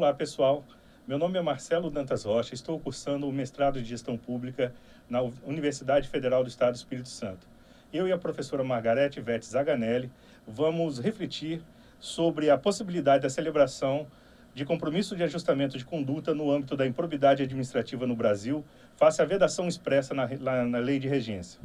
Olá, pessoal. Meu nome é Marcelo Dantas Rocha, estou cursando o mestrado de Gestão Pública na Universidade Federal do Estado do Espírito Santo. Eu e a professora Margarete Vete Zaganelli vamos refletir sobre a possibilidade da celebração de compromisso de ajustamento de conduta no âmbito da improbidade administrativa no Brasil, face à vedação expressa na Lei de Regência.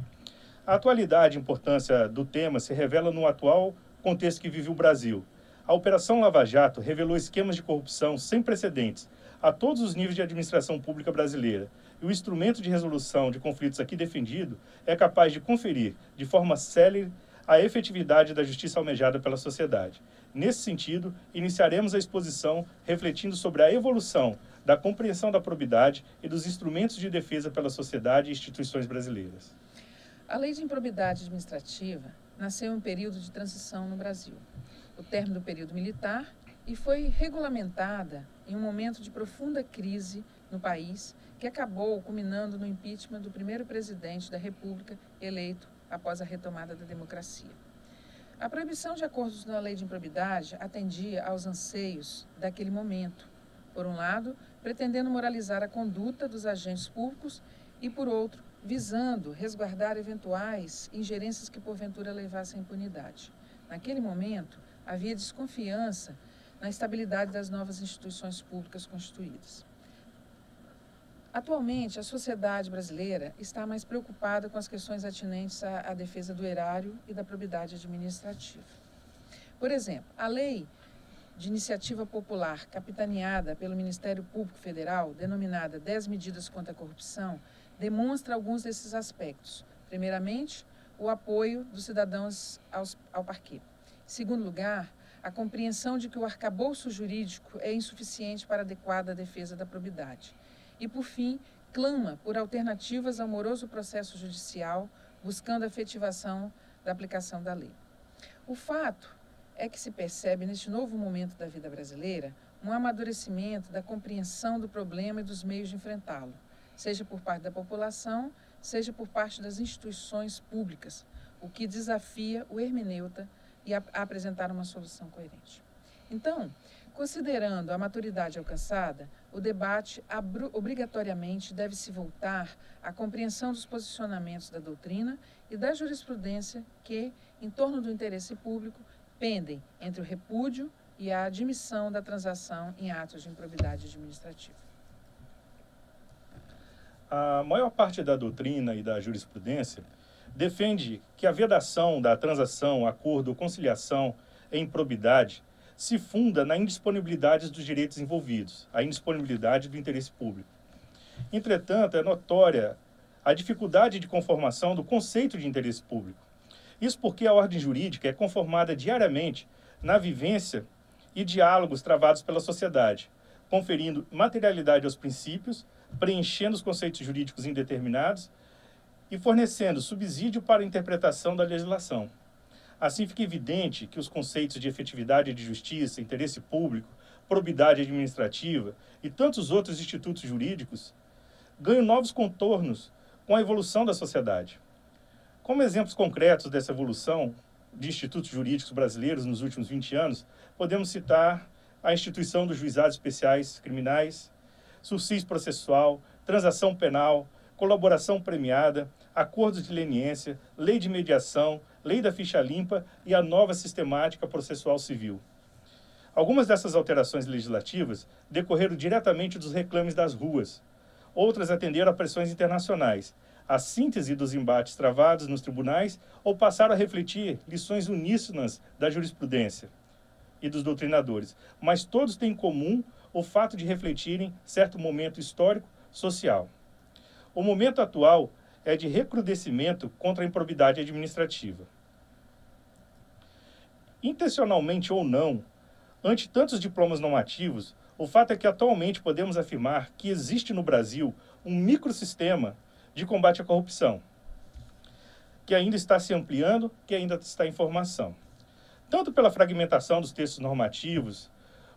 A atualidade e importância do tema se revela no atual contexto que vive o Brasil. A Operação Lava Jato revelou esquemas de corrupção sem precedentes a todos os níveis de administração pública brasileira, e o instrumento de resolução de conflitos aqui defendido é capaz de conferir, de forma célere, a efetividade da justiça almejada pela sociedade. Nesse sentido, iniciaremos a exposição refletindo sobre a evolução da compreensão da probidade e dos instrumentos de defesa pela sociedade e instituições brasileiras. A Lei de Improbidade Administrativa nasceu em um período de transição no Brasil, o término do período militar, e foi regulamentada em um momento de profunda crise no país, que acabou culminando no impeachment do primeiro presidente da República eleito após a retomada da democracia. A proibição de acordos na Lei de Improbidade atendia aos anseios daquele momento, por um lado, pretendendo moralizar a conduta dos agentes públicos e, por outro, visando resguardar eventuais ingerências que porventura levassem à impunidade. Naquele momento, havia desconfiança na estabilidade das novas instituições públicas constituídas. Atualmente, a sociedade brasileira está mais preocupada com as questões atinentes à defesa do erário e da probidade administrativa. Por exemplo, a lei de iniciativa popular capitaneada pelo Ministério Público Federal, denominada 10 Medidas contra a Corrupção, demonstra alguns desses aspectos. Primeiramente, o apoio dos cidadãos ao parquê. Em segundo lugar, a compreensão de que o arcabouço jurídico é insuficiente para adequada defesa da probidade. E, por fim, clama por alternativas ao moroso processo judicial, buscando a efetivação da aplicação da lei. O fato é que se percebe, neste novo momento da vida brasileira, um amadurecimento da compreensão do problema e dos meios de enfrentá-lo, seja por parte da população, seja por parte das instituições públicas, o que desafia o hermeneuta e a apresentar uma solução coerente. Então, considerando a maturidade alcançada, o debate obrigatoriamente deve se voltar à compreensão dos posicionamentos da doutrina e da jurisprudência que, em torno do interesse público, pendem entre o repúdio e a admissão da transação em atos de improbidade administrativa. A maior parte da doutrina e da jurisprudência defende que a vedação da transação, acordo ou conciliação em improbidade se funda na indisponibilidade dos direitos envolvidos, a indisponibilidade do interesse público. Entretanto, é notória a dificuldade de conformação do conceito de interesse público. Isso porque a ordem jurídica é conformada diariamente na vivência e diálogos travados pela sociedade, conferindo materialidade aos princípios, preenchendo os conceitos jurídicos indeterminados e fornecendo subsídio para a interpretação da legislação. Assim fica evidente que os conceitos de efetividade de justiça, interesse público, probidade administrativa e tantos outros institutos jurídicos ganham novos contornos com a evolução da sociedade. Como exemplos concretos dessa evolução de institutos jurídicos brasileiros nos últimos 20 anos, podemos citar a instituição dos juizados especiais criminais, sursis processual, transação penal, colaboração premiada, acordos de leniência, lei de mediação, lei da ficha limpa e a nova sistemática processual civil. Algumas dessas alterações legislativas decorreram diretamente dos reclames das ruas. Outras atenderam a pressões internacionais, a síntese dos embates travados nos tribunais ou passaram a refletir lições uníssonas da jurisprudência e dos doutrinadores, mas todos têm em comum o fato de refletirem certo momento histórico social. O momento atual é de recrudescimento contra a improbidade administrativa. Intencionalmente ou não, ante tantos diplomas normativos, o fato é que atualmente podemos afirmar que existe no Brasil um microsistema de combate à corrupção, que ainda está se ampliando, que ainda está em formação. Tanto pela fragmentação dos textos normativos,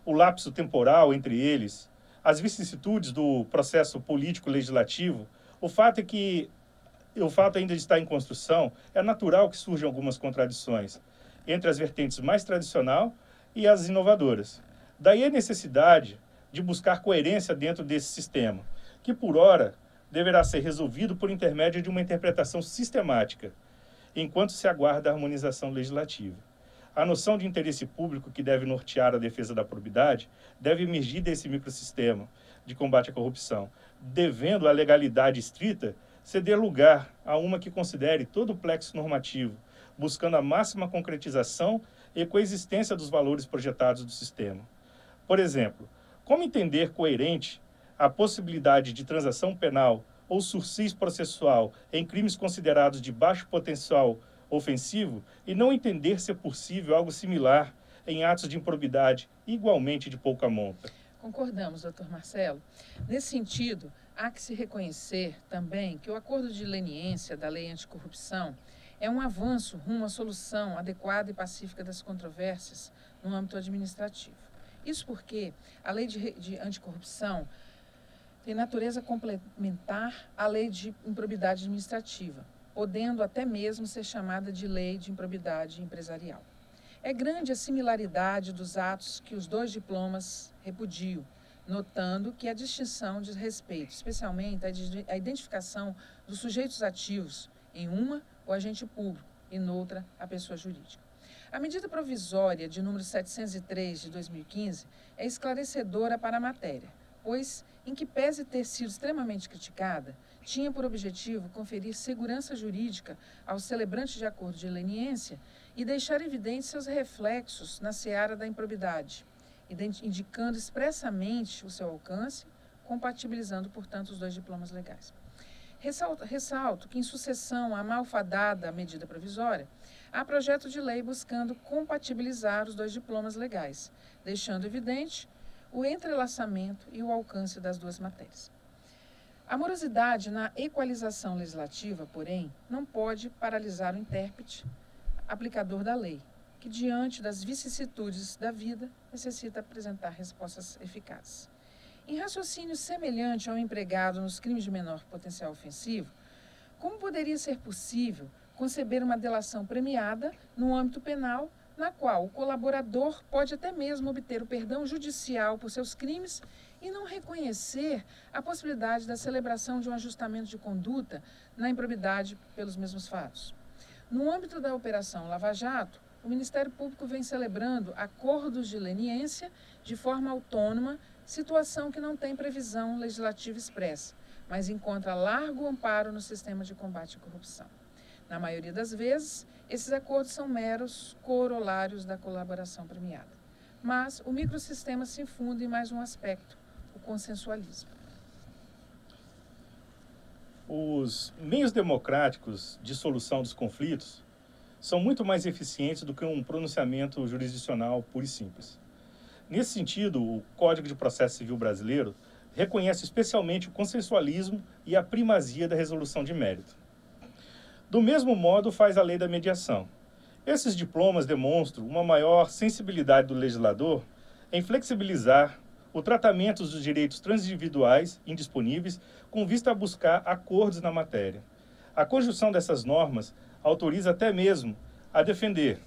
o lapso temporal entre eles, as vicissitudes do processo político-legislativo, o fato ainda de estar em construção, é natural que surjam algumas contradições entre as vertentes mais tradicionais e as inovadoras. Daí a necessidade de buscar coerência dentro desse sistema, que por ora deverá ser resolvido por intermédio de uma interpretação sistemática, enquanto se aguarda a harmonização legislativa. A noção de interesse público que deve nortear a defesa da probidade deve emergir desse microsistema de combate à corrupção, devendo a legalidade estrita ceder lugar a uma que considere todo o plexo normativo, buscando a máxima concretização e coexistência dos valores projetados do sistema. Por exemplo, como entender coerente a possibilidade de transação penal ou sursis processual em crimes considerados de baixo potencial ofensivo e não entender ser possível algo similar em atos de improbidade igualmente de pouca monta? Concordamos, doutor Marcelo. Nesse sentido, há que se reconhecer também que o acordo de leniência da Lei Anticorrupção é um avanço rumo à solução adequada e pacífica das controvérsias no âmbito administrativo. Isso porque a Lei de Anticorrupção tem natureza complementar à Lei de Improbidade Administrativa, podendo até mesmo ser chamada de Lei de Improbidade Empresarial. É grande a similaridade dos atos que os dois diplomas repudiam, notando que a distinção diz respeito, especialmente à identificação dos sujeitos ativos, em uma, o agente público, e noutra, a pessoa jurídica. A medida provisória de número 703 de 2015 é esclarecedora para a matéria, pois, em que pese ter sido extremamente criticada, tinha por objetivo conferir segurança jurídica aos celebrantes de acordo de leniência e deixar evidentes seus reflexos na seara da improbidade, indicando expressamente o seu alcance, compatibilizando, portanto, os dois diplomas legais. Ressalto que, em sucessão à malfadada medida provisória, há projeto de lei buscando compatibilizar os dois diplomas legais, deixando evidente o entrelaçamento e o alcance das duas matérias. A morosidade na equalização legislativa, porém, não pode paralisar o intérprete aplicador da lei, que, diante das vicissitudes da vida, necessita apresentar respostas eficazes. Em raciocínio semelhante ao empregado nos crimes de menor potencial ofensivo, como poderia ser possível conceber uma delação premiada no âmbito penal, na qual o colaborador pode até mesmo obter o perdão judicial por seus crimes e não reconhecer a possibilidade da celebração de um ajustamento de conduta na improbidade pelos mesmos fatos? No âmbito da Operação Lava Jato, o Ministério Público vem celebrando acordos de leniência de forma autônoma, situação que não tem previsão legislativa expressa, mas encontra largo amparo no sistema de combate à corrupção. Na maioria das vezes, esses acordos são meros corolários da colaboração premiada. Mas o microsistema se infunde em mais um aspecto, o consensualismo. Os meios democráticos de solução dos conflitos são muito mais eficientes do que um pronunciamento jurisdicional puro e simples. Nesse sentido, o Código de Processo Civil brasileiro reconhece especialmente o consensualismo e a primazia da resolução de mérito. Do mesmo modo, faz a lei da mediação. Esses diplomas demonstram uma maior sensibilidade do legislador em flexibilizar o tratamento dos direitos transindividuais indisponíveis com vista a buscar acordos na matéria. A conjunção dessas normas autoriza até mesmo a defender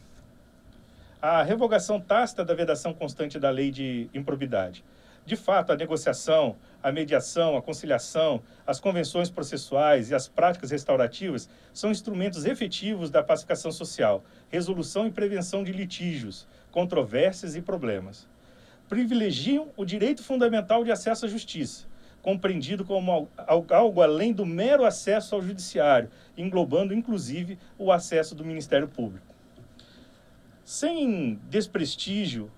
a revogação tácita da vedação constante da lei de improbidade. De fato, a negociação, a mediação, a conciliação, as convenções processuais e as práticas restaurativas são instrumentos efetivos da pacificação social, resolução e prevenção de litígios, controvérsias e problemas. Privilegiam o direito fundamental de acesso à justiça, compreendido como algo além do mero acesso ao judiciário, englobando, inclusive, o acesso do Ministério Público. Sem desprestígio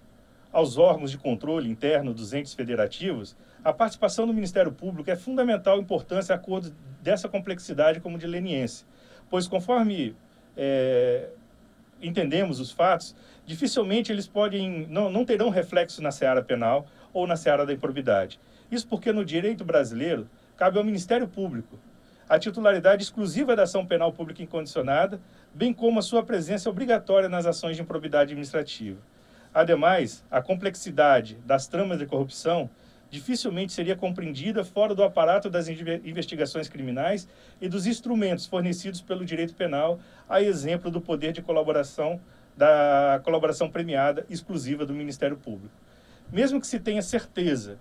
aos órgãos de controle interno dos entes federativos, a participação do Ministério Público é fundamental importância a acordos dessa complexidade como de leniência, pois, conforme entendemos os fatos, dificilmente eles não terão reflexo na seara penal ou na seara da improbidade. Isso porque no direito brasileiro cabe ao Ministério Público a titularidade exclusiva da ação penal pública incondicionada, bem como a sua presença obrigatória nas ações de improbidade administrativa. Ademais, a complexidade das tramas de corrupção dificilmente seria compreendida fora do aparato das investigações criminais e dos instrumentos fornecidos pelo direito penal, a exemplo do poder de colaboração, da colaboração premiada exclusiva do Ministério Público. Mesmo que se tenha certeza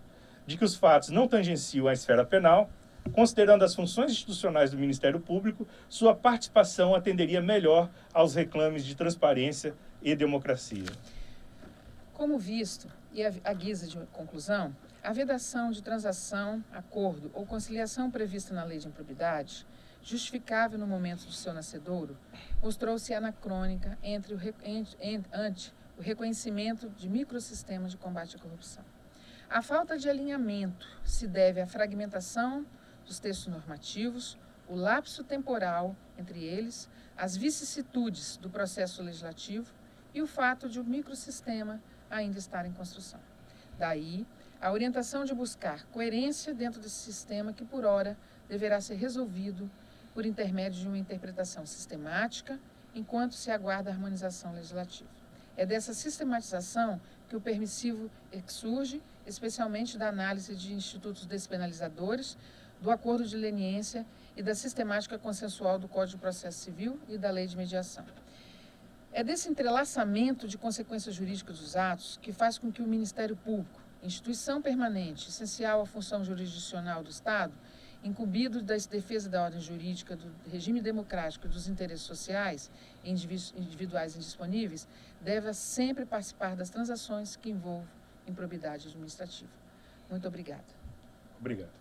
de que os fatos não tangenciam a esfera penal, considerando as funções institucionais do Ministério Público, sua participação atenderia melhor aos reclames de transparência e democracia. Como visto, e à guisa de conclusão, a vedação de transação, acordo ou conciliação prevista na Lei de Improbidade, justificável no momento do seu nascedouro, mostrou-se anacrônica ante o reconhecimento de microsistemas de combate à corrupção. A falta de alinhamento se deve à fragmentação dos textos normativos, o lapso temporal entre eles, as vicissitudes do processo legislativo e o fato de o microsistema ainda estar em construção. Daí, a orientação de buscar coerência dentro desse sistema que, por ora, deverá ser resolvido por intermédio de uma interpretação sistemática, enquanto se aguarda a harmonização legislativa. É dessa sistematização que o permissivo surge, especialmente da análise de institutos despenalizadores, do acordo de leniência e da sistemática consensual do Código de Processo Civil e da Lei de Mediação. É desse entrelaçamento de consequências jurídicas dos atos que faz com que o Ministério Público, instituição permanente, essencial à função jurisdicional do Estado, incumbido da defesa da ordem jurídica, do regime democrático e dos interesses sociais individuais indisponíveis, deve sempre participar das transações que envolvam improbidade administrativa. Muito obrigada. Obrigado.